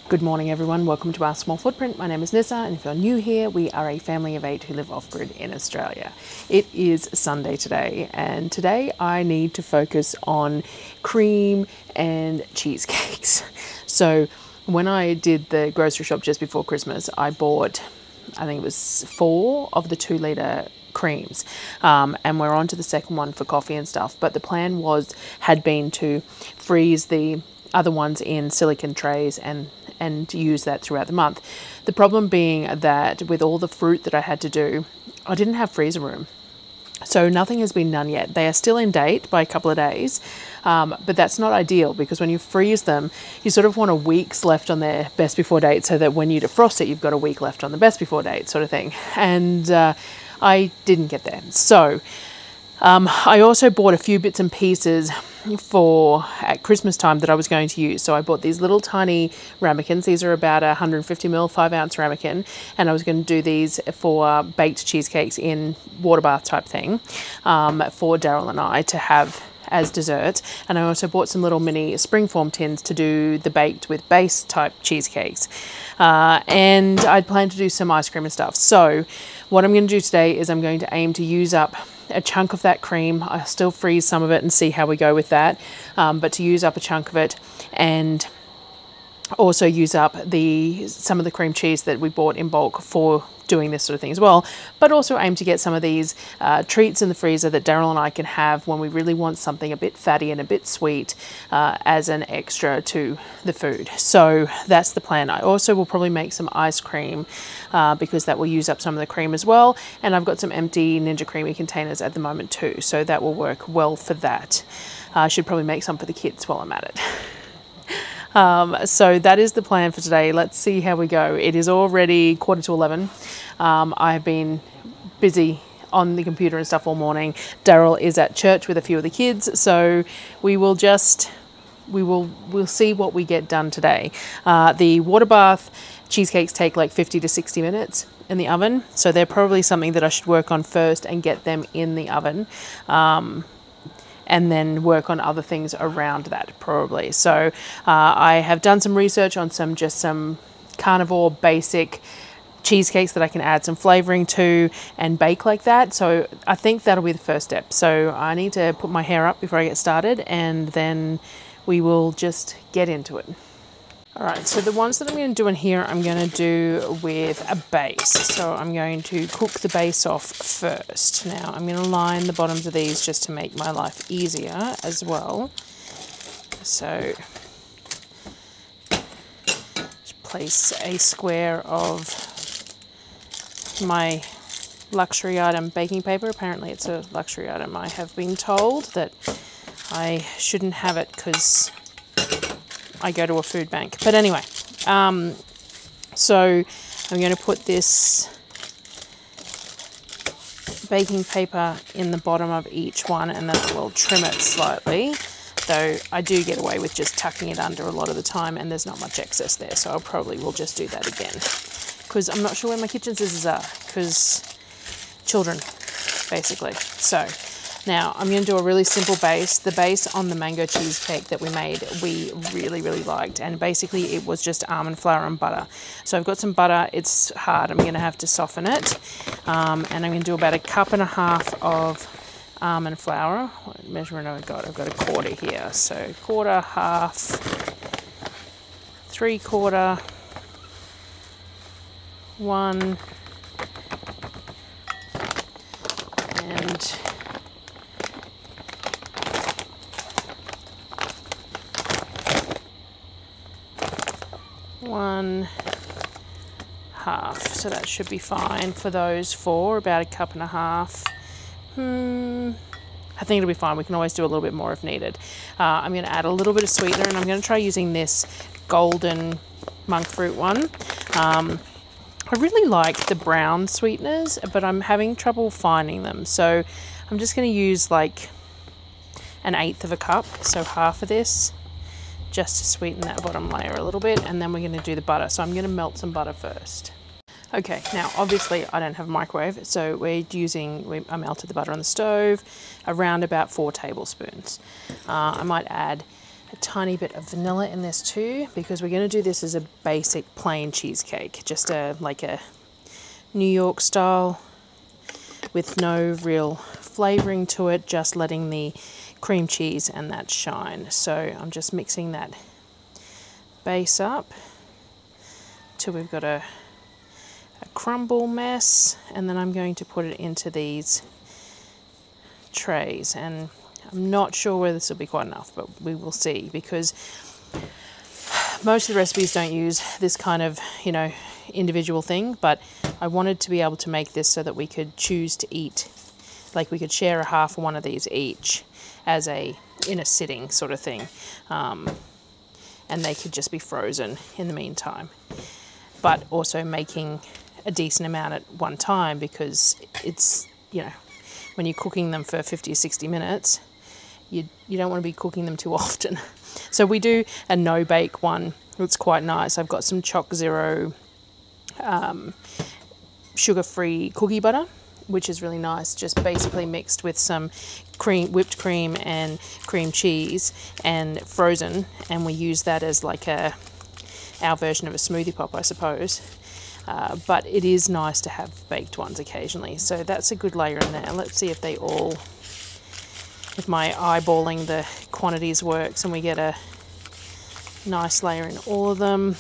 Good morning everyone, welcome to our small footprint. My name is Nyssa, and if you're new here, we are a family of 8 who live off-grid in Australia. It is Sunday today, and today I need to focus on cream and cheesecakes. So when I did the grocery shop just before Christmas, I bought, I think it was 4 of the 2-litre creams, and we're on to the second one for coffee and stuff, but the plan had been to freeze the other ones in silicone trays and use that throughout the month. The problem being that with all the fruit that I had to do, I didn't have freezer room. So nothing has been done yet. They are still in date by a couple of days, but that's not ideal because when you freeze them, you sort of want a week's left on their best before date so that when you defrost it, you've got a week left on the best before date sort of thing. And I didn't get there. So I also bought a few bits and pieces at Christmas time that I was going to use. So I bought these little tiny ramekins. These are about 150ml, 5-ounce ramekin, and I was going to do these for baked cheesecakes in water bath type thing for Darryl and I to have as dessert. And I also bought some little mini springform tins to do the baked with base type cheesecakes. And I'd planned to do some ice cream and stuff. So what I'm going to do today is I'm going to aim to use up a chunk of that cream. I still freeze some of it and see how we go with that, but to use up a chunk of it and also use up some of the cream cheese that we bought in bulk for doing this sort of thing as well, but also aim to get some of these treats in the freezer that Darryl and I can have when we really want something a bit fatty and a bit sweet as an extra to the food. So that's the plan. I also will probably make some ice cream because that will use up some of the cream as well, and I've got some empty Ninja Creamy containers at the moment too, so that will work well for that. I should probably make some for the kids while I'm at it. So that is the plan for today. Let's see how we go. It is already 10:45. I've been busy on the computer and stuff all morning. Darryl is at church with a few of the kids, so we'll see what we get done today. The water bath cheesecakes take like 50 to 60 minutes in the oven, so they're probably something that I should work on first and get them in the oven. And then work on other things around that probably. So I have done some research on some carnivore basic cheesecakes that I can add some flavoring to and bake like that. So I think that'll be the first step. So I need to put my hair up before I get started, and then we will just get into it. All right, so the ones that I'm going to do in here, I'm going to do with a base. So I'm going to cook the base off first. Now I'm going to line the bottoms of these just to make my life easier as well. So just place a square of my luxury item baking paper. Apparently it's a luxury item. I have been told that I shouldn't have it because I go to a food bank. But anyway, so I'm going to put this baking paper in the bottom of each one, and then I will trim it slightly, though I do get away with just tucking it under a lot of the time and there's not much excess there, so I probably will just do that again because I'm not sure where my kitchen scissors are because children basically. So now I'm going to do a really simple base. The base on the mango cheesecake that we made, we really, really liked. And basically it was just almond flour and butter. So I've got some butter. It's hard. I'm going to have to soften it. And I'm going to do about 1.5 cups of almond flour. What measurement have I got? I've got 1/4 here. So 1/4, 1/2, 3/4, 1, and 1/2, so that should be fine for those 4, about 1.5 cups. I think it'll be fine. We can always do a little bit more if needed. I'm going to add a little bit of sweetener, and I'm going to try using this golden monk fruit one. I really like the brown sweeteners, but I'm having trouble finding them, so I'm just going to use like 1/8 cup, so half of this, just to sweeten that bottom layer a little bit, and then we're going to do the butter. So I'm going to melt some butter first. Okay, now obviously I don't have a microwave, so I melted the butter on the stove, around about 4 tablespoons. I might add a tiny bit of vanilla in this too, because we're going to do this as a basic plain cheesecake, just like a New York style with no real flavouring to it, just letting the cream cheese and that shine. So I'm just mixing that base up till we've got a crumble mess, and then I'm going to put it into these trays, and I'm not sure whether this will be quite enough, but we will see, because most of the recipes don't use this kind of, you know, individual thing, but I wanted to be able to make this so that we could choose to eat, like we could share a half of one of these each as in a sitting sort of thing, and they could just be frozen in the meantime, but also making a decent amount at one time, because it's, you know, when you're cooking them for 50 or 60 minutes, you don't want to be cooking them too often. So we do a no-bake one. It's quite nice. I've got some Choc Zero sugar-free cookie butter, which is really nice, just basically mixed with some whipped cream and cream cheese and frozen, and we use that as like our version of a smoothie pop, I suppose. But it is nice to have baked ones occasionally. So that's a good layer in there. Let's see if if my eyeballing the quantities works and we get a nice layer in all of them.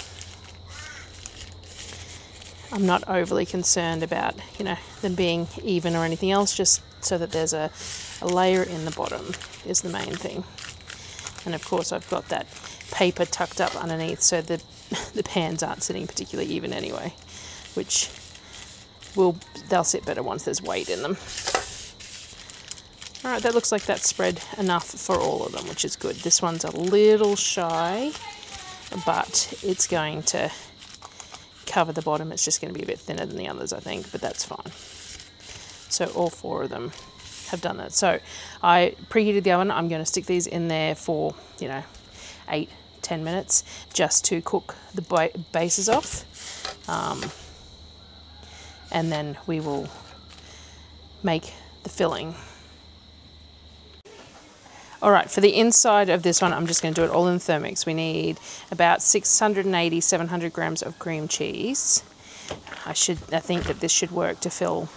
I'm not overly concerned about, you know, them being even or anything else, just so that there's a layer in the bottom is the main thing. And of course I've got that paper tucked up underneath so that the pans aren't sitting particularly even anyway, which they'll sit better once there's weight in them. Alright, that looks like that's spread enough for all of them, which is good. This one's a little shy, but it's going to cover the bottom. It's just going to be a bit thinner than the others, I think, but that's fine. So all 4 of them have done that. So I preheated the oven. I'm going to stick these in there for, you know, 8-10 minutes just to cook the bases off, and then we will make the filling. Alright, for the inside of this one, I'm just going to do it all in Thermix. We need about 680-700 grams of cream cheese. I think that this should work to fill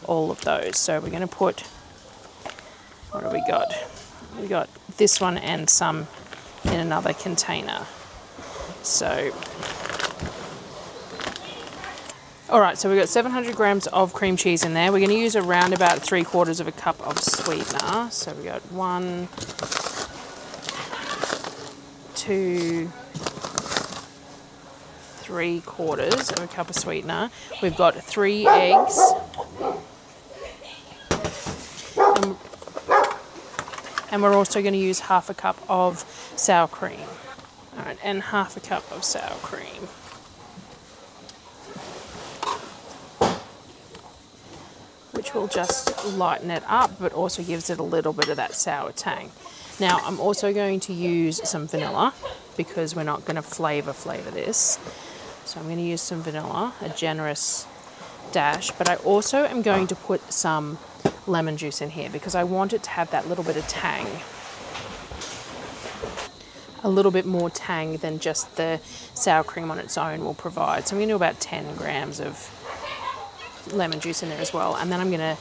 all of those. So we're going to put, what do we got? We got this one and some in another container. So, alright, so we've got 700 grams of cream cheese in there. We're going to use around about 3/4 of a cup of sweetener. So we got 1, 2, 3/4 of a cup of sweetener. We've got 3 eggs. And we're also going to use half a cup of sour cream. Alright, and half a cup of sour cream. Which will just lighten it up, but also gives it a little bit of that sour tang. Now, I'm also going to use some vanilla, because we're not going to flavor this. So I'm going to use some vanilla, a generous dash, but I also am going to put some lemon juice in here, because I want it to have that little bit of tang. A little bit more tang than just the sour cream on its own will provide. So I'm going to do about 10 grams of lemon juice in there as well, and then I'm going to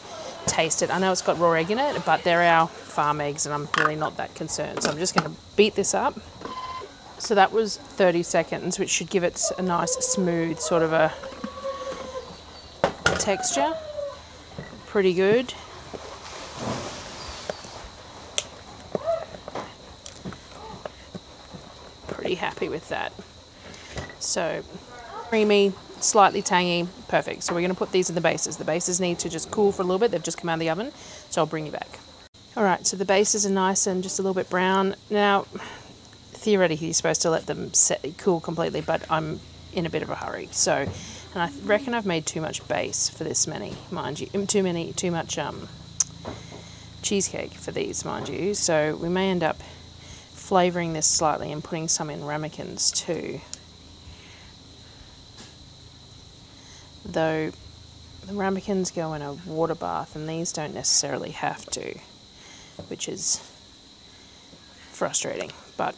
taste it. I know it's got raw egg in it, but they're our farm eggs and I'm really not that concerned. So I'm just going to beat this up. So that was 30 seconds, which should give it a nice smooth sort of a texture. Pretty good. Pretty happy with that. So creamy, slightly tangy, perfect. So we're going to put these in the bases. The bases need to just cool for a little bit. They've just come out of the oven, so I'll bring you back. Alright, so the bases are nice and just a little bit brown. Now, theoretically you're supposed to let them cool completely, but I'm in a bit of a hurry. So, and I reckon I've made too much base for this many, mind you. Too much cheesecake for these, mind you. So we may end up flavouring this slightly and putting some in ramekins too. Though the ramekins go in a water bath and these don't necessarily have to, which is frustrating. but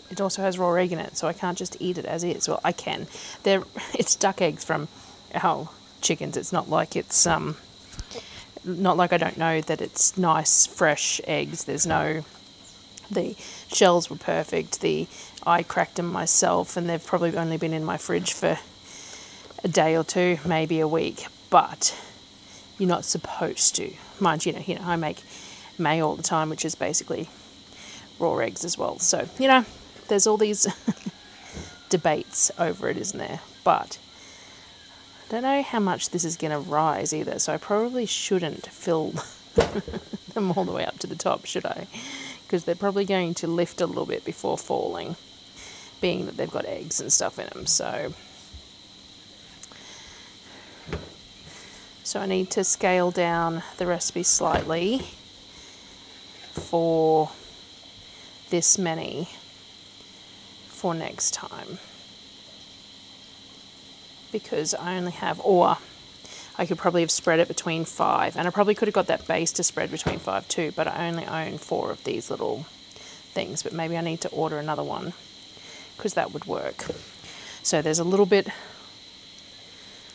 it also has raw egg in it, so I can't just eat it as is. Well, I can. It's duck eggs from our chickens. It's not like it's not like I don't know that it's nice fresh eggs. There's no, the shells were perfect. I cracked them myself, and they've probably only been in my fridge for a day or two, maybe a week. But you're not supposed to. Mind you, I make May all the time, which is basically raw eggs as well. So, there's all these debates over it, isn't there? But I don't know how much this is going to rise either, so I probably shouldn't fill them all the way up to the top, should I? Because they're probably going to lift a little bit before falling, being that they've got eggs and stuff in them. So I need to scale down the recipe slightly for this many for next time, because I only have, or I could probably have spread it between 5, and I probably could have got that base to spread between 5 too, but I only own 4 of these little things. But maybe I need to order another one, because that would work. So there's a little bit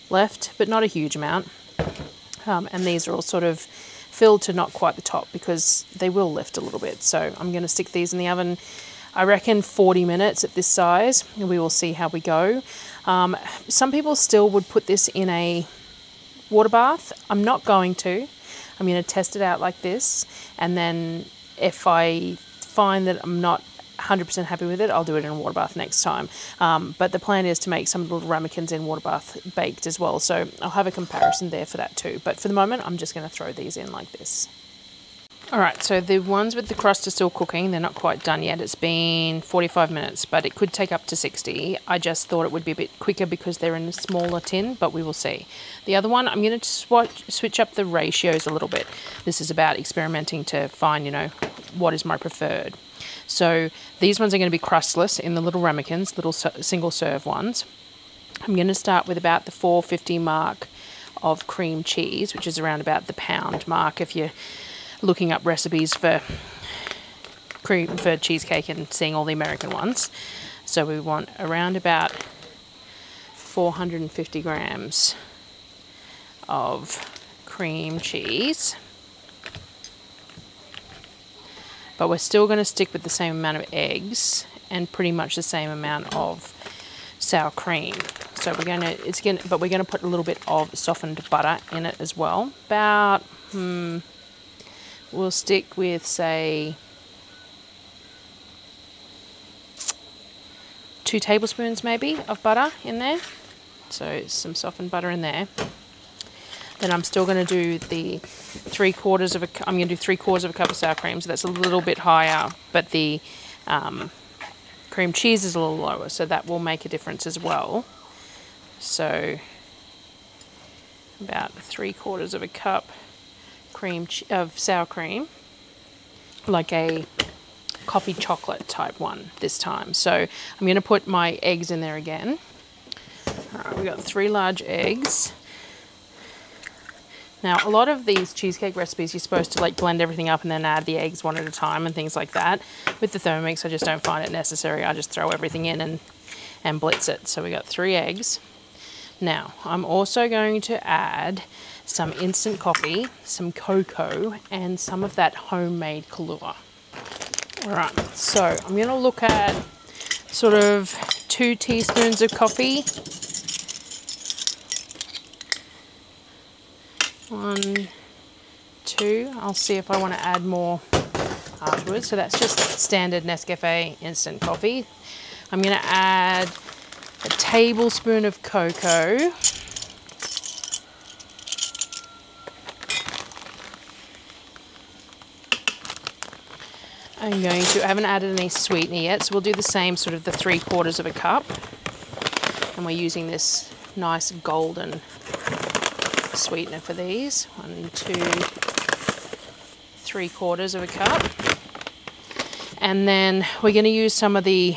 left, but not a huge amount. And these are all sort of filled to not quite the top, because they will lift a little bit. So I'm going to stick these in the oven, I reckon 40 minutes at this size, and we will see how we go. Some people still would put this in a water bath. I'm not going to. I'm going to test it out like this, and then if I find that I'm not 100% happy with it, I'll do it in a water bath next time. But the plan is to make some little ramekins in water bath baked as well, so I'll have a comparison there for that too. But for the moment, I'm just going to throw these in like this. Alright, so the ones with the crust are still cooking. They're not quite done yet. It's been 45 minutes, but it could take up to 60. I just thought it would be a bit quicker because they're in a smaller tin, but we will see. The other one, I'm going to switch up the ratios a little bit. This is about experimenting to find, what is my preferred. So these ones are going to be crustless in the little ramekins, little single serve ones. I'm going to start with about the 450 mark of cream cheese, which is around about the pound mark if you're looking up recipes for cheesecake and seeing all the American ones. So we want around about 450 grams of cream cheese. But we're still going to stick with the same amount of eggs and pretty much the same amount of sour cream. So we're going to put a little bit of softened butter in it as well. About we'll stick with, say, 2 tablespoons maybe of butter in there. So some softened butter in there. Then I'm still going to do the 3/4 of a cup. I'm going to do 3/4 of a cup of sour cream. So that's a little bit higher, but the cream cheese is a little lower, so that will make a difference as well. So about 3/4 of a cup of sour cream, like a coffee chocolate type one this time. So I'm going to put my eggs in there again. All right, we've got 3 large eggs. Now, a lot of these cheesecake recipes, you're supposed to blend everything up and then add the eggs one at a time and things like that. With the Thermomix, I just don't find it necessary. I just throw everything in and blitz it. So we got 3 eggs. Now, I'm also going to add some instant coffee, some cocoa, and some of that homemade Kahlua. All right, so I'm going to look at sort of 2 teaspoons of coffee. 1, 2. I'll see if I want to add more afterwards. So that's just standard Nescafe instant coffee. I'm going to add a tablespoon of cocoa. I haven't added any sweetener yet, so we'll do the same, sort of the 3/4 of a cup. And we're using this nice golden sweetener for these. 1, 2, 3/4 of a cup. And then we're going to use some of the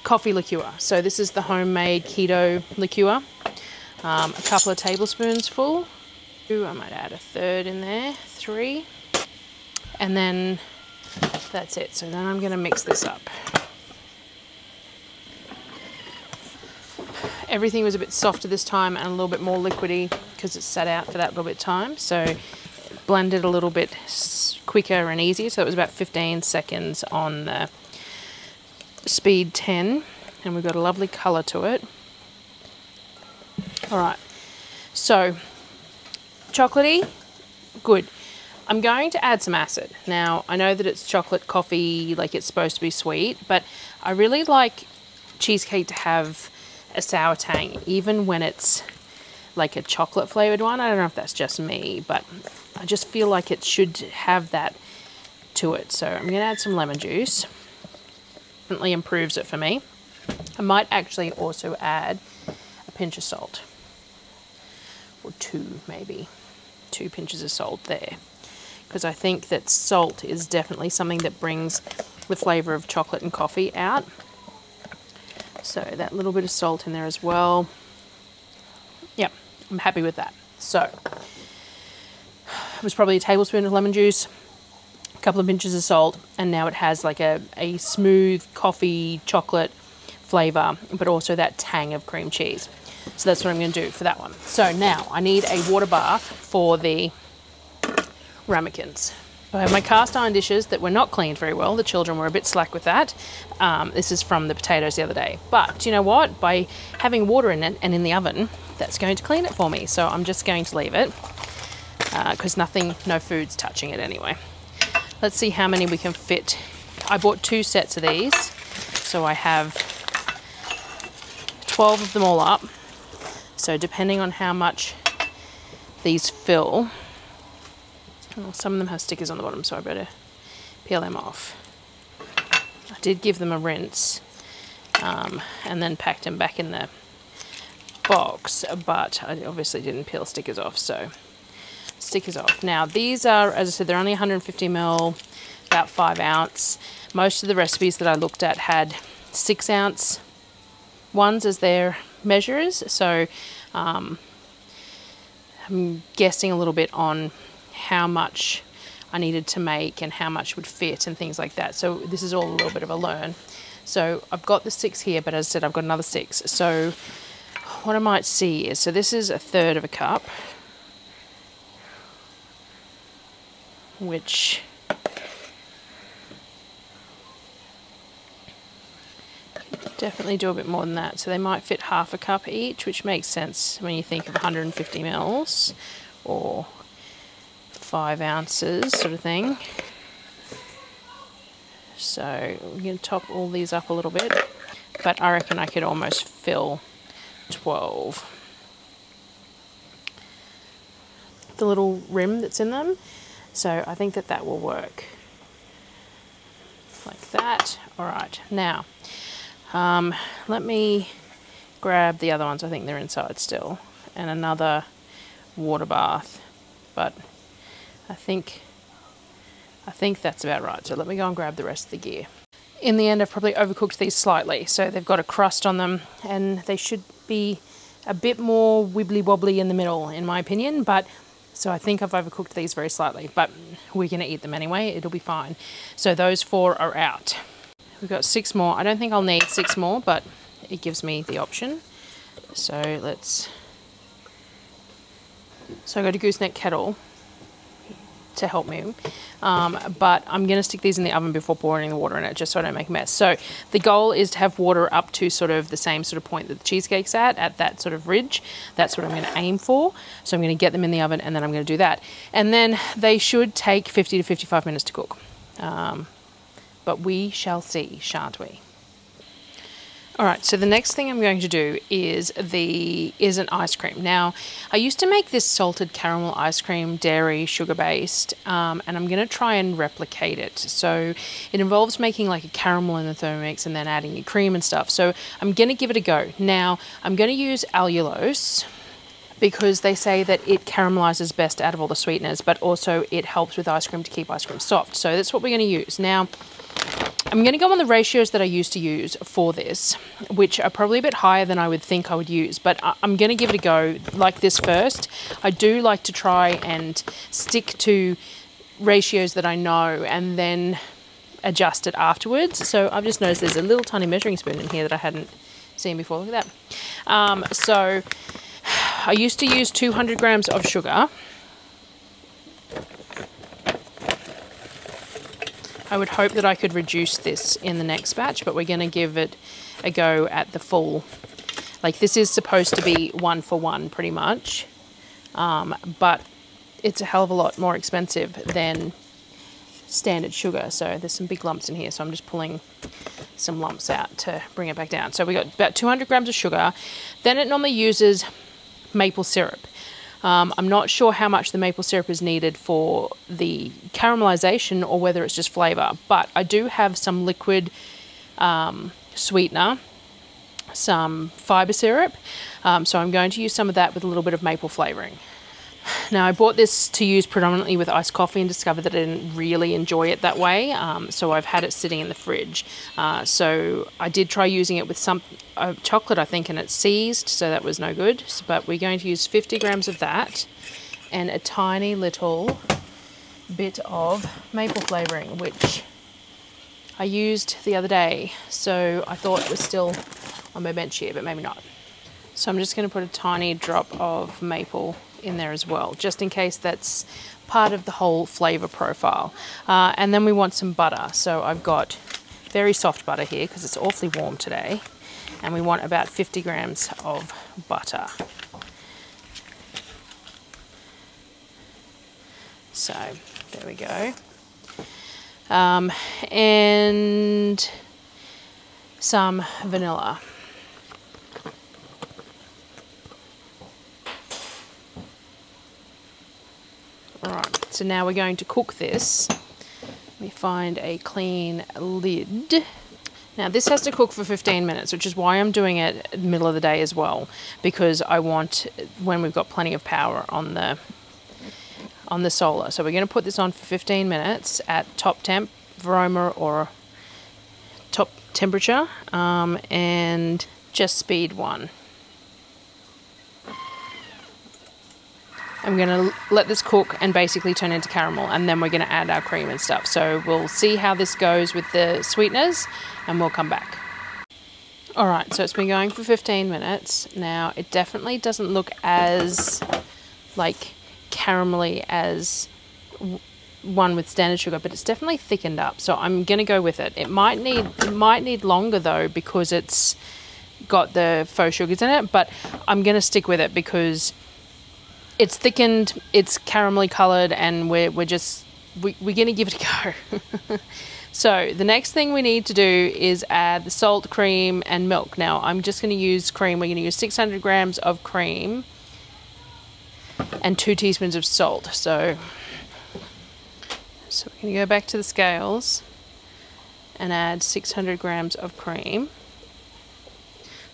coffee liqueur. So this is the homemade Keto liqueur. A couple of tablespoons full. I might add a 1/3 in there. 3. And then That's it. So then I'm going to mix this up. Everything was a bit softer this time and a little bit more liquidy because it sat out for that little bit of time. So blended a little bit quicker and easier. So it was about 15 seconds on the speed 10, and we've got a lovely colour to it. All right, so chocolatey, good. I'm going to add some acid. Now, I know that it's chocolate coffee, like it's supposed to be sweet, but I really like cheesecake to have a sour tang, even when it's like a chocolate flavoured one. I don't know if that's just me, but I just feel like it should have that to it. So I'm going to add some lemon juice. Definitely improves it for me. I might actually also add a pinch of salt. Or two, maybe. 2 pinches of salt there. Because I think that salt is definitely something that brings the flavour of chocolate and coffee out. So that little bit of salt in there as well. Yep, I'm happy with that. So it was probably a tablespoon of lemon juice, a couple of pinches of salt, and now it has like a smooth coffee chocolate flavour, but also that tang of cream cheese. So that's what I'm going to do for that one. So now I need a water bath for the ramekins. I have my cast iron dishes that were not cleaned very well. The children were a bit slack with that. This is from the potatoes the other day. But you know what? By having water in it and in the oven, that's going to clean it for me. So I'm just going to leave it because no food's touching it anyway. Let's see how many we can fit. I bought 2 sets of these. So I have 12 of them all up. So depending on how much these fill, well, some of them have stickers on the bottom, so I better peel them off. I did give them a rinse and then packed them back in the box, but I obviously didn't peel stickers off, so stickers off. Now these are, as I said, they're only 150 ml, about 5 ounce. Most of the recipes that I looked at had 6 ounce ones as their measures, so I'm guessing a little bit on how much I needed to make and how much would fit and things like that. So this is all a little bit of a learn. So I've got the 6 here, but as I said, I've got another 6. So what I might see is, so this is 1/3 of a cup, which definitely do a bit more than that. So they might fit 1/2 a cup each, which makes sense when you think of 150 mils or 5 ounces sort of thing. So we're going to top all these up a little bit, but I reckon I could almost fill 12. The little rim that's in them, so I think that that will work like that. All right, now let me grab the other ones. I think they're inside still, and another water bath, but I think that's about right. So let me go and grab the rest of the gear. In the end, I've probably overcooked these slightly. So they've got a crust on them and they should be a bit more wibbly wobbly in the middle, in my opinion. But so I think I've overcooked these very slightly, but we're going to eat them anyway. It'll be fine. So those 4 are out. We've got 6 more. I don't think I'll need 6 more, but it gives me the option. So I got a gooseneck kettle to help me, but I'm going to stick these in the oven before pouring the water in it, just so I don't make a mess. So the goal is to have water up to sort of the same sort of point that the cheesecake's at that sort of ridge. That's what I'm going to aim for. So I'm going to get them in the oven and then I'm going to do that. And then they should take 50 to 55 minutes to cook. But we shall see, shan't we? All right, so the next thing I'm going to do is an ice cream. Now, I used to make this salted caramel ice cream, dairy, sugar-based, and I'm going to try and replicate it. So it involves making like a caramel in the Thermomix and then adding your cream and stuff. So I'm going to give it a go. Now, I'm going to use allulose because they say that it caramelizes best out of all the sweeteners, but also it helps with ice cream to keep ice cream soft. So that's what we're going to use. Now, I'm going to go on the ratios that I used to use for this, which are probably a bit higher than I would think I would use, but I'm going to give it a go like this first. I do like to try and stick to ratios that I know and then adjust it afterwards. So I've just noticed there's a little tiny measuring spoon in here that I hadn't seen before. Look at that. So I used to use 200 grams of sugar. I would hope that I could reduce this in the next batch, but we're going to give it a go at the full. Like, this is supposed to be 1 for 1 pretty much, but it's a hell of a lot more expensive than standard sugar. So there's some big lumps in here, so I'm just pulling some lumps out to bring it back down. So we got about 200 grams of sugar. Then it normally uses maple syrup. I'm not sure how much the maple syrup is needed for the caramelization or whether it's just flavor, but I do have some liquid sweetener, some fiber syrup, so I'm going to use some of that with a little bit of maple flavoring. Now, I bought this to use predominantly with iced coffee and discovered that I didn't really enjoy it that way, so I've had it sitting in the fridge. So I did try using it with some chocolate, I think, and it seized, so that was no good. But we're going to use 50 grams of that and a tiny little bit of maple flavouring, which I used the other day, so I thought it was still on my bench here, but maybe not. So I'm just going to put a tiny drop of maple in there as well, just in case that's part of the whole flavour profile. And then we want some butter. So I've got very soft butter here because it's awfully warm today. And we want about 50 grams of butter. So there we go. And some vanilla. Alright, so now we're going to cook this. Let me find a clean lid. Now this has to cook for 15 minutes, which is why I'm doing it in the middle of the day as well, because I want when we've got plenty of power on the solar. So we're going to put this on for 15 minutes at top temp, aroma or top temperature, and just speed 1. I'm going to let this cook and basically turn into caramel, and then we're going to add our cream and stuff. So we'll see how this goes with the sweeteners and we'll come back. Alright, so it's been going for 15 minutes. Now it definitely doesn't look as like caramelly as one with standard sugar, but it's definitely thickened up. So I'm going to go with it. It might need longer though, because it's got the faux sugars in it, but I'm going to stick with it because it's thickened, it's caramelly coloured, and we're going to give it a go. So the next thing we need to do is add the salt, cream, and milk. Now I'm just going to use cream. We're going to use 600 grams of cream and 2 teaspoons of salt. So we're going to go back to the scales and add 600 grams of cream.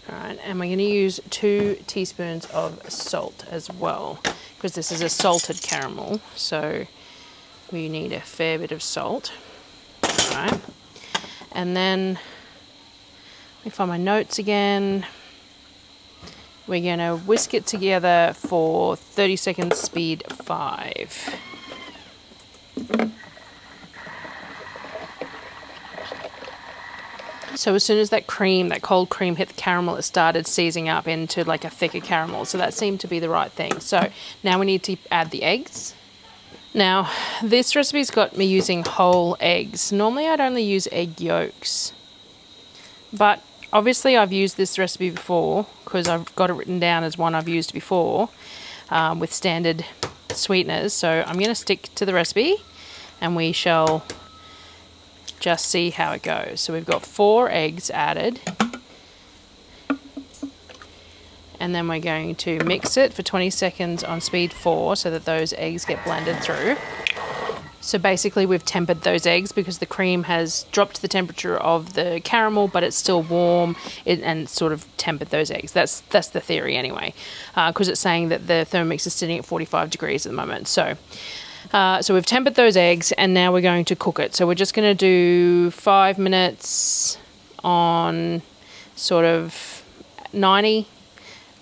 Alright, and we're going to use 2 teaspoons of salt as well, because this is a salted caramel, so we need a fair bit of salt. Alright, and then let me find my notes again. We're going to whisk it together for 30 seconds, speed 5. So as soon as that cold cream hit the caramel, it started seizing up into like a thicker caramel. So that seemed to be the right thing. So now we need to add the eggs. Now this recipe's got me using whole eggs. Normally I'd only use egg yolks, but obviously I've used this recipe before because I've got it written down as one I've used before with standard sweeteners. So I'm going to stick to the recipe and we shall just see how it goes. So we've got 4 eggs added, and then we're going to mix it for 20 seconds on speed 4 so that those eggs get blended through. So basically we've tempered those eggs because the cream has dropped the temperature of the caramel, but it's still warm, and sort of tempered those eggs. That's the theory anyway, because it's saying that the Thermomix is sitting at 45 degrees at the moment. So we've tempered those eggs, and now we're going to cook it. So we're just going to do 5 minutes on sort of 90,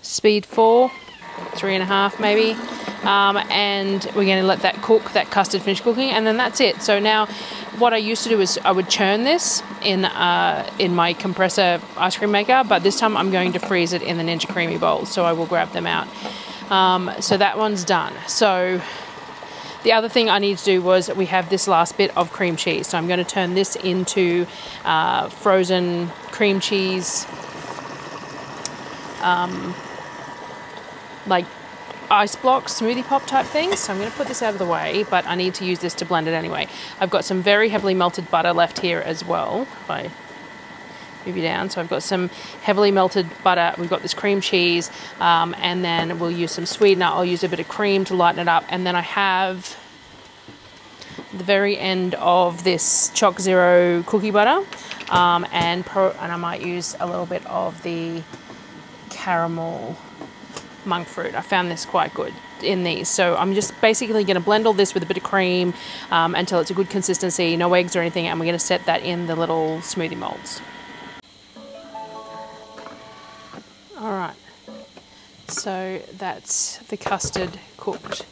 speed 4, 3.5 maybe. And we're going to let that cook, that custard finish cooking, and then that's it. So now what I used to do is I would churn this in my compressor ice cream maker, but this time I'm going to freeze it in the Ninja Creamy bowl, so I will grab them out. So that one's done. So the other thing I need to do was we have this last bit of cream cheese, so I'm going to turn this into frozen cream cheese, like ice block smoothie pop type things. So I'm going to put this out of the way, but I need to use this to blend it anyway. I've got some very heavily melted butter left here as well. If I move you down, so I've got some heavily melted butter, we've got this cream cheese, and then we'll use some sweetener. I'll use a bit of cream to lighten it up, and then I have the very end of this Choc Zero cookie butter, and I might use a little bit of the caramel monk fruit. I found this quite good in these. So I'm just basically going to blend all this with a bit of cream until it's a good consistency, no eggs or anything, and we're going to set that in the little smoothie molds. All right, so that's the custard cooked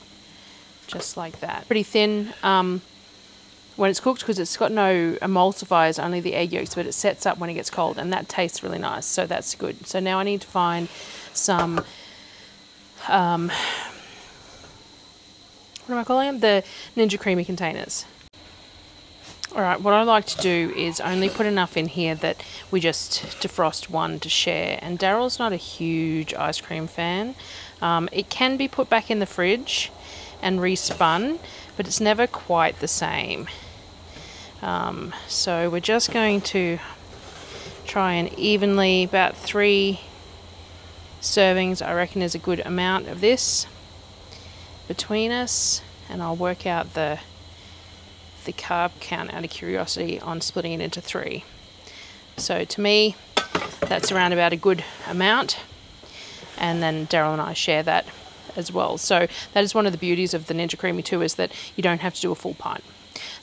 just like that. Pretty thin when it's cooked because it's got no emulsifiers, only the egg yolks, but it sets up when it gets cold, and that tastes really nice, so that's good. So now I need to find some what am I calling them? The Ninja Creamy containers. Alright, what I like to do is only put enough in here that we just defrost one to share. And Darryl's not a huge ice cream fan. It can be put back in the fridge and respun, but it's never quite the same. So we're just going to try and evenly, about 3 servings I reckon is a good amount of this between us, and I'll work out the carb count out of curiosity on splitting it into 3. So to me that's around about a good amount, and then Darryl and I share that as well. So that is one of the beauties of the Ninja Creamy too, is that you don't have to do a full pint.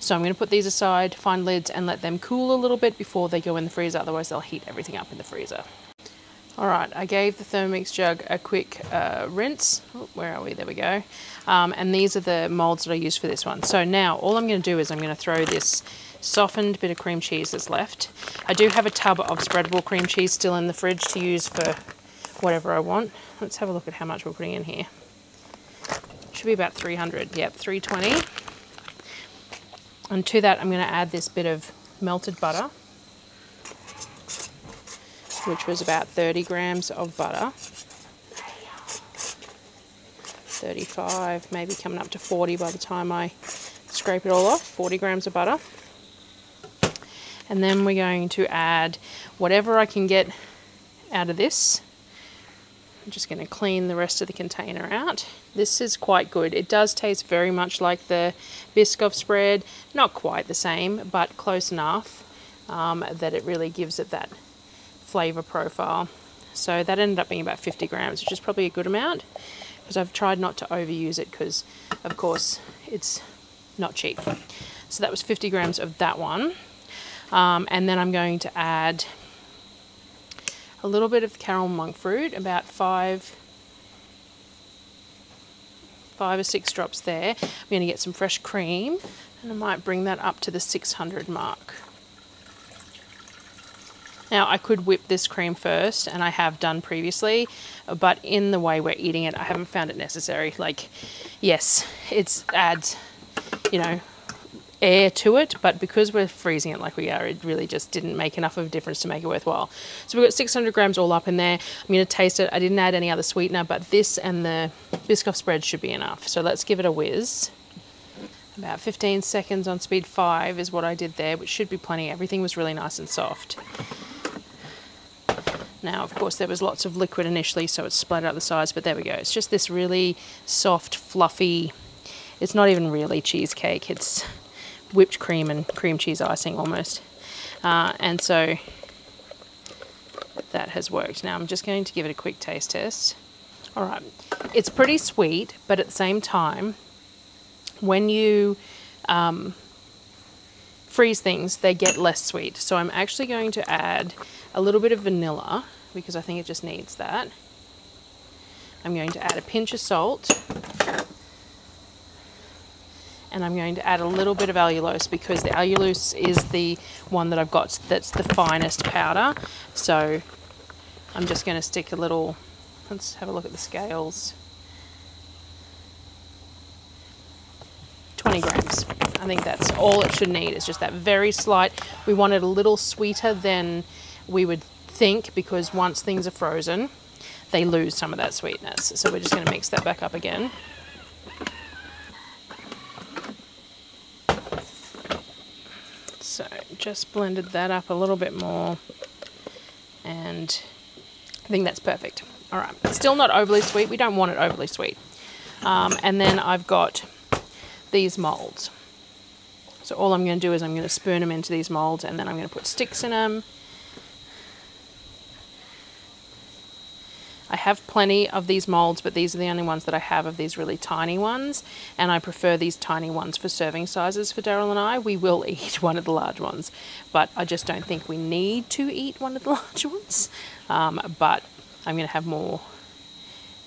So I'm going to put these aside, find lids, and let them cool a little bit before they go in the freezer, otherwise they'll heat everything up in the freezer. Alright, I gave the Thermomix jug a quick rinse. Oh, where are we? There we go. And these are the molds that I used for this one. So now all I'm going to do is I'm going to throw this softened bit of cream cheese that's left. I do have a tub of spreadable cream cheese still in the fridge to use for whatever I want. Let's have a look at how much we're putting in here. Should be about 300. Yep, 320. And to that I'm going to add this bit of melted butter, which was about 30 grams of butter. 35, maybe coming up to 40 by the time I scrape it all off. 40 grams of butter. And then we're going to add whatever I can get out of this. I'm just going to clean the rest of the container out. This is quite good. It does taste very much like the Biscoff spread. Not quite the same, but close enough that it really gives it that flavor profile. So that ended up being about 50 grams, which is probably a good amount, because I've tried not to overuse it because of course it's not cheap. So that was 50 grams of that one. And then I'm going to add a little bit of caramel monk fruit, about 5 or 6 drops there. I'm going to get some fresh cream, and I might bring that up to the 600 mark. Now I could whip this cream first, and I have done previously, but in the way we're eating it, I haven't found it necessary. Like, yes, it adds, you know, air to it, but because we're freezing it like we are, it really just didn't make enough of a difference to make it worthwhile. So we've got 600 grams all up in there. I'm going to taste it. I didn't add any other sweetener, but this and the Biscoff spread should be enough. So let's give it a whiz. About 15 seconds on speed 5 is what I did there, which should be plenty. Everything was really nice and soft. Now, of course, there was lots of liquid initially, so it's splattered out the sides, but there we go. It's just this really soft, fluffy, it's not even really cheesecake, it's whipped cream and cream cheese icing almost. And so that has worked. Now I'm just going to give it a quick taste test. All right, it's pretty sweet, but at the same time, when you freeze things, they get less sweet. So I'm actually going to add a little bit of vanilla because I think it just needs that. I'm going to add a pinch of salt. And I'm going to add a little bit of allulose because the allulose is the one that I've got that's the finest powder. So I'm just going to stick a little, let's have a look at the scales. 20 grams. I think that's all it should need. It's just that very slight. We want it a little sweeter than we would think, because once things are frozen, they lose some of that sweetness. So we're just going to mix that back up again. So just blended that up a little bit more, and I think that's perfect. All right, still not overly sweet. We don't want it overly sweet. And then I've got these molds. So all I'm going to do is I'm going to spoon them into these molds, and then I'm going to put sticks in them. I have plenty of these molds, but these are the only ones that I have of these really tiny ones, and I prefer these tiny ones for serving sizes for Darryl and I. We will eat one of the large ones, but I just don't think we need to eat one of the large ones. But I'm going to have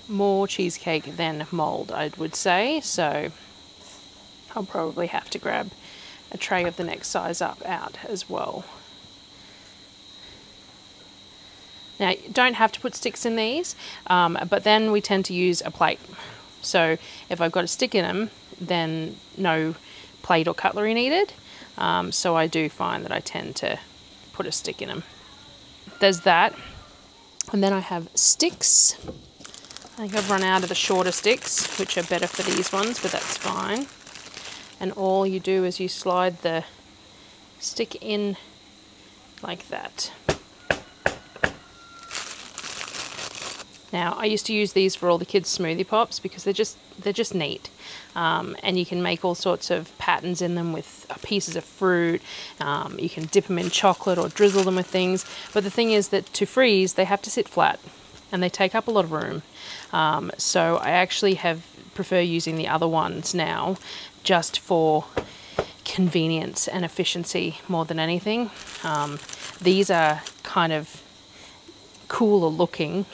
more cheesecake than mold, I would say, so I'll probably have to grab a tray of the next size up out as well. Now, you don't have to put sticks in these, but then we tend to use a plate. So if I've got a stick in them, then no plate or cutlery needed. So I do find that I tend to put a stick in them. There's that. And then I have sticks. I think I've run out of the shorter sticks, which are better for these ones, but that's fine. And all you do is you slide the stick in like that. Now, I used to use these for all the kids' smoothie pops because they're just neat. And you can make all sorts of patterns in them with pieces of fruit. You can dip them in chocolate or drizzle them with things. But the thing is that to freeze, they have to sit flat and they take up a lot of room. So I actually prefer using the other ones now just for convenience and efficiency more than anything. These are kind of cooler looking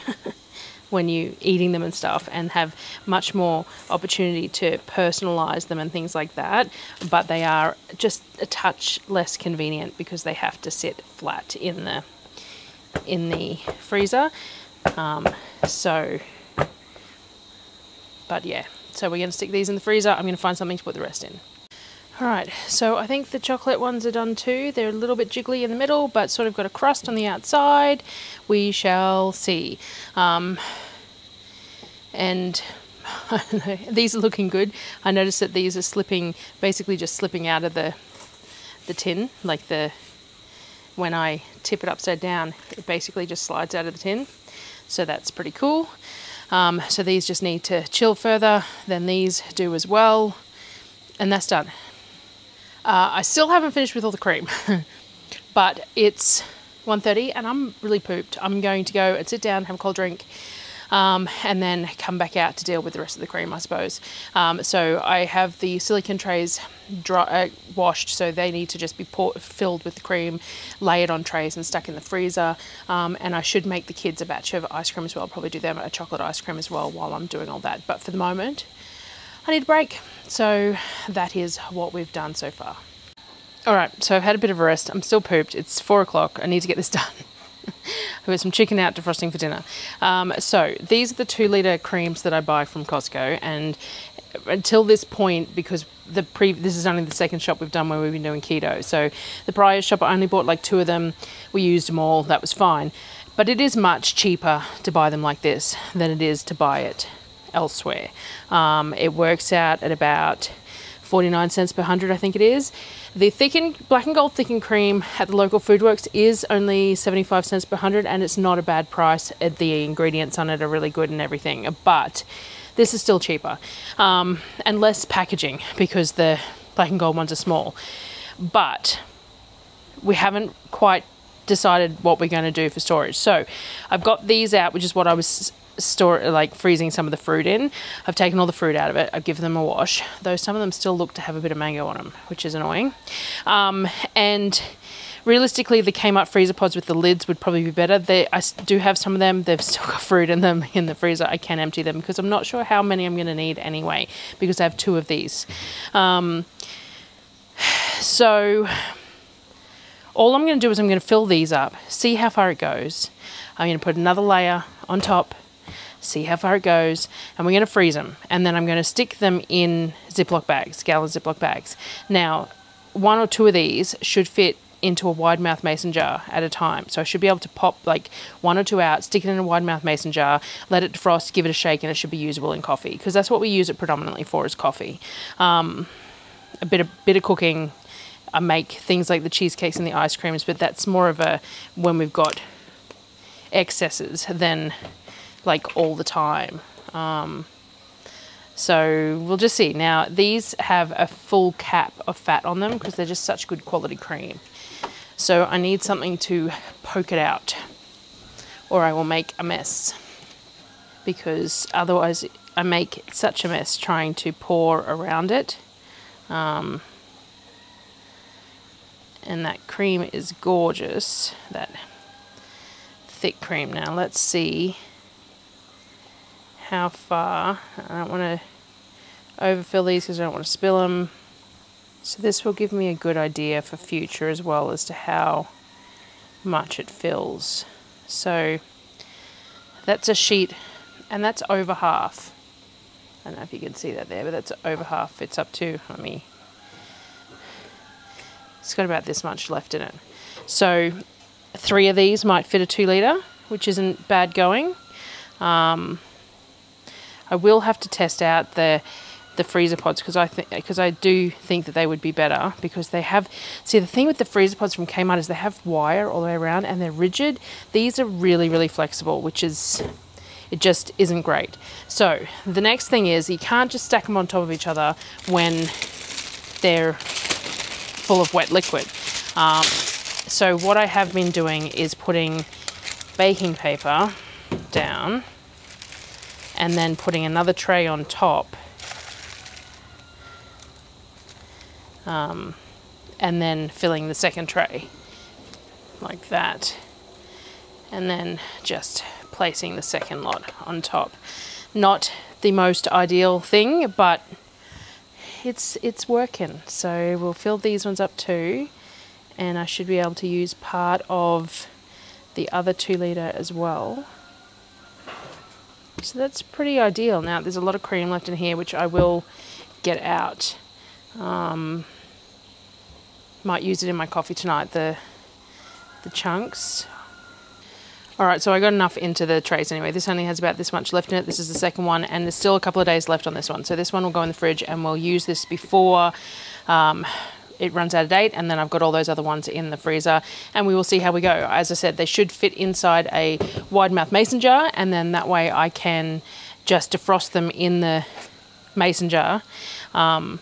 when you're eating them and stuff, and have much more opportunity to personalize them and things like that, but they are just a touch less convenient because they have to sit flat in the freezer. But yeah, so we're going to stick these in the freezer. I'm going to find something to put the rest in. Alright, so I think the chocolate ones are done too. They're a little bit jiggly in the middle, but sort of got a crust on the outside. We shall see. And I don't know, these are looking good. I noticed that these are slipping, basically just slipping out of the tin. Like when I tip it upside down, it basically just slides out of the tin. So that's pretty cool. So these just need to chill further, then these do as well. And that's done. I still haven't finished with all the cream, but it's 1:30 and I'm really pooped. I'm going to go and sit down, have a cold drink, and then come back out to deal with the rest of the cream, I suppose. So I have the silicone trays washed, so they need to just be filled with the cream, layered on trays and stuck in the freezer. And I should make the kids a batch of ice cream as well. I'll probably do them a chocolate ice cream as well while I'm doing all that. But for the moment, I need a break. So that is what we've done so far. All right, so I've had a bit of a rest. I'm still pooped. It's 4 o'clock. I need to get this done. I've got some chicken out defrosting for dinner. So these are the 2-litre creams that I buy from Costco, and until this point, because this is only the second shop we've done where we've been doing keto. So the prior shop, I only bought like 2 of them. We used them all. That was fine. But it is much cheaper to buy them like this than it is to buy it elsewhere. It works out at about 49 cents per 100, I think it is. The black and gold thickened cream at the local Foodworks is only 75 cents per 100, and it's not a bad price. The ingredients on it are really good and everything, but this is still cheaper and less packaging because the black and gold ones are small. But we haven't quite decided what we're going to do for storage. So I've got these out, which is what I was freezing some of the fruit in. I've taken all the fruit out of it. I've given them a wash, though some of them still look to have a bit of mango on them, which is annoying. And Realistically, the Kmart freezer pods with the lids would probably be better. I do have some of them. They've still got fruit in them in the freezer. I can empty them because I'm not sure how many I'm going to need anyway, because I have 2 of these. So all I'm going to do is I'm going to fill these up, see how far it goes. I'm going to put another layer on top, see how far it goes, and we're going to freeze them. And then I'm going to stick them in Ziploc bags, gallon Ziploc bags. Now, 1 or 2 of these should fit into a wide mouth mason jar at a time. So I should be able to pop like 1 or 2 out, stick it in a wide mouth mason jar, let it defrost, give it a shake, and it should be usable in coffee, because that's what we use it predominantly for, is coffee. A bit of cooking. I make things like the cheesecakes and the ice creams, but that's more of a when we've got excesses than like all the time. So we'll just see. Now these have a full cap of fat on them because they're just such good quality cream. So I need something to poke it out, or I will make a mess, because otherwise I make such a mess trying to pour around it. And that cream is gorgeous, that thick cream. Now let's see how far. I don't want to overfill these because I don't want to spill them. So this will give me a good idea for future as well as to how much it fills. So that's a sheet, and that's over half. I don't know if you can see that there, but that's over half. It's up to, it's got about this much left in it. So 3 of these might fit a 2 litre, which isn't bad going. I will have to test out the freezer pods, because I do think that they would be better, because they have, see, the thing with the freezer pods from Kmart is they have wire all the way around and they're rigid. These are really, really flexible, which is, it just isn't great. So the next thing is, you can't just stack them on top of each other when they're full of wet liquid. So what I have been doing is putting baking paper down and then putting another tray on top, and then filling the second tray like that, and then just placing the second lot on top. Not the most ideal thing, but it's working. So we'll fill these ones up too, and I should be able to use part of the other 2 litre as well. So that's pretty ideal. Now there's a lot of cream left in here, which I will get out. Might use it in my coffee tonight, the chunks. Alright, so I got enough into the trays anyway. This only has about this much left in it. This is the second one, and there's still a couple of days left on this one. So this one will go in the fridge, and we'll use this before it runs out of date, and then I've got all those other ones in the freezer, and we will see how we go. As I said, they should fit inside a wide mouth mason jar, and then that way I can just defrost them in the mason jar, and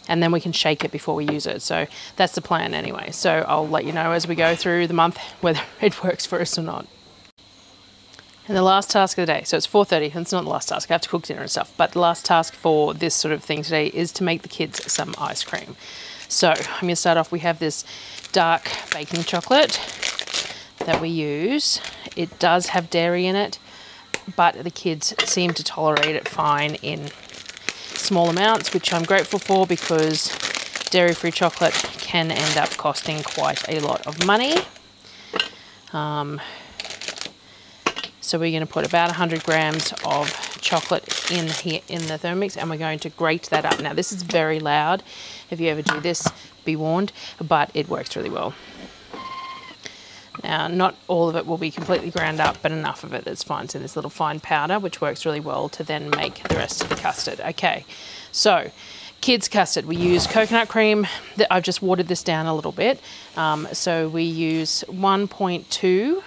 then we can shake it before we use it. So that's the plan anyway. So I'll let you know as we go through the month whether it works for us or not. And the last task of the day, so it's 4:30, it's not the last task, I have to cook dinner and stuff, but the last task for this sort of thing today is to make the kids some ice cream. So I'm going to start off, we have this dark baking chocolate that we use. It does have dairy in it, but the kids seem to tolerate it fine in small amounts, which I'm grateful for, because dairy-free chocolate can end up costing quite a lot of money. So we're going to put about 100 grams of chocolate in here in the Thermomix, and we're going to grate that up. Now this is very loud. If you ever do this, be warned, but it works really well. Now, not all of it will be completely ground up, but enough of it that's fine. So this little fine powder, which works really well to then make the rest of the custard. Okay, so kids custard, we use coconut cream. I've just watered this down a little bit. So we use 1.2.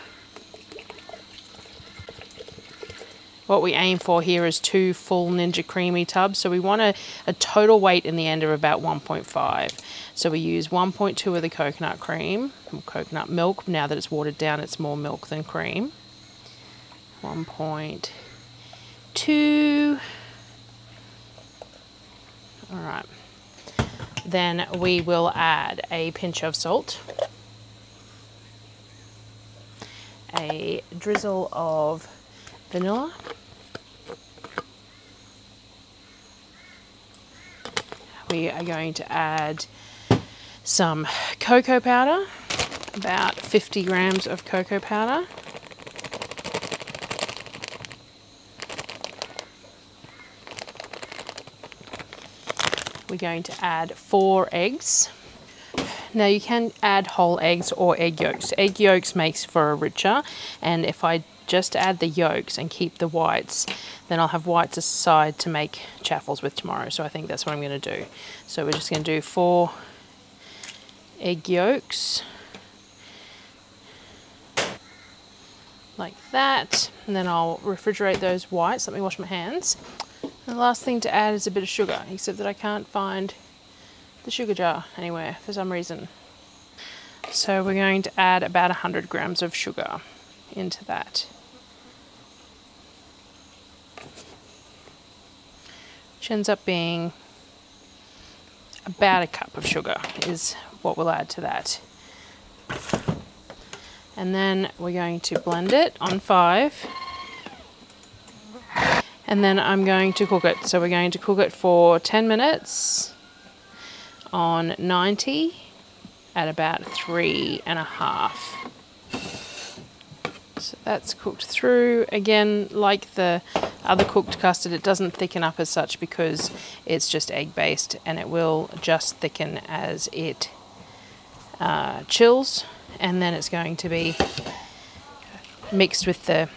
What we aim for here is 2 full Ninja Creamy tubs. So we want a total weight in the end of about 1.5. So we use 1.2 of the coconut cream, or coconut milk. Now that it's watered down, it's more milk than cream. 1.2. All right. Then we will add a pinch of salt. a drizzle of vanilla. We are going to add some cocoa powder, about 50 grams of cocoa powder. We're going to add 4 eggs. Now you can add whole eggs or egg yolks. Egg yolks makes for a richer, and if I just add the yolks and keep the whites, then I'll have whites aside to make chaffles with tomorrow. So I think that's what I'm going to do. So we're just going to do 4 egg yolks like that, and then I'll refrigerate those whites. Let me wash my hands. And the last thing to add is a bit of sugar, except that I can't find the sugar jar anywhere for some reason. So we're going to add about 100 grams of sugar into that, which ends up being about a cup of sugar is what we'll add to that. And then we're going to blend it on 5. And then I'm going to cook it. So we're going to cook it for 10 minutes on 90 at about 3.5. So that's cooked through. Again, like the other cooked custard, it doesn't thicken up as such because it's just egg based, and it will just thicken as it chills, and then it's going to be mixed with the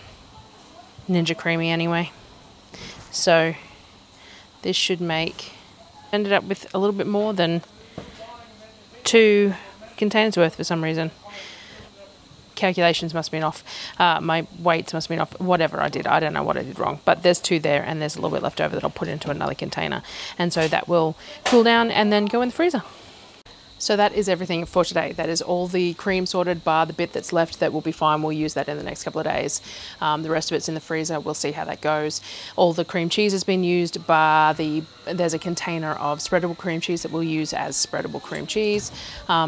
Ninja Creamy anyway. So this should ended up with a little bit more than 2 containers worth for some reason. Calculations must have been off. My weights must have been off. Whatever I did, I don't know what I did wrong. But there's 2 there, and there's a little bit left over that I'll put into another container. And so that will cool down and then go in the freezer. So that is everything for today. That is all the cream sorted, bar the bit that's left. That will be fine. We'll use that in the next couple of days. The rest of it's in the freezer. We'll see how that goes. All the cream cheese has been used, bar there's a container of spreadable cream cheese that we'll use as spreadable cream cheese.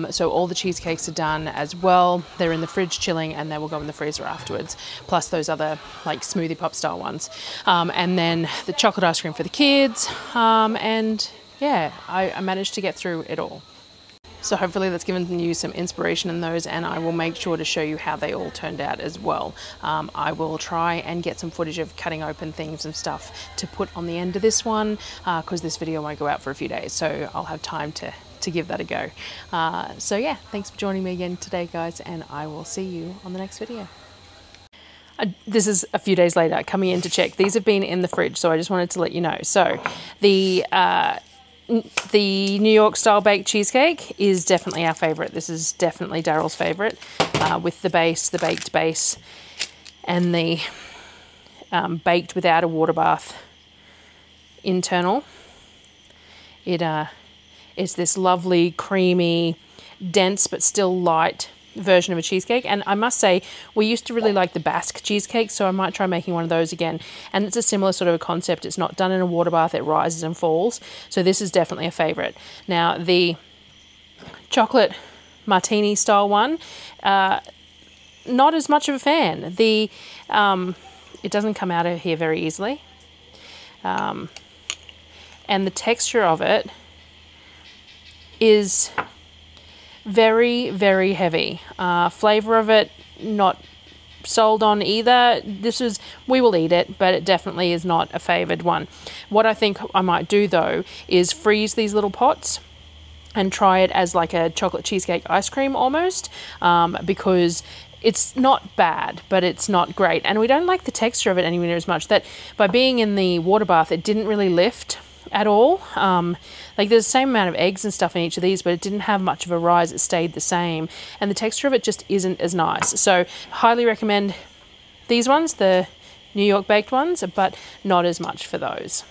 So all the cheesecakes are done as well. They're in the fridge chilling, and they will go in the freezer afterwards. Plus those other like smoothie pop style ones. And then the chocolate ice cream for the kids. And yeah, I managed to get through it all. So hopefully that's given you some inspiration in those, and I will make sure to show you how they all turned out as well. I will try and get some footage of cutting open things and stuff to put on the end of this one, because this video won't go out for a few days, so I'll have time to give that a go. So yeah, thanks for joining me again today, guys, and I will see you on the next video. This is a few days later, coming in to check. These have been in the fridge, so I just wanted to let you know. So the New York style baked cheesecake is definitely our favorite. This is definitely Darryl's favorite, with the baked base, and the baked without a water bath internal. It's this lovely, creamy, dense but still light version of a cheesecake. And I must say, we used to really like the Basque cheesecake, so I might try making one of those again. And it's a similar sort of a concept. It's not done in a water bath, it rises and falls. So this is definitely a favorite. Now the chocolate martini style one, not as much of a fan. It doesn't come out of here very easily. And the texture of it is very, very heavy. Flavor of it, not sold on either. We will eat it, but it definitely is not a favored one. What I think I might do though is freeze these little pots and try it as like a chocolate cheesecake ice cream almost, because it's not bad, but it's not great. And we don't like the texture of it anywhere near as much. That by being in the water bath, it didn't really lift at all. Like there's the same amount of eggs and stuff in each of these, but it didn't have much of a rise. It stayed the same, and the texture of it just isn't as nice. So highly recommend these ones, the New York baked ones, but not as much for those.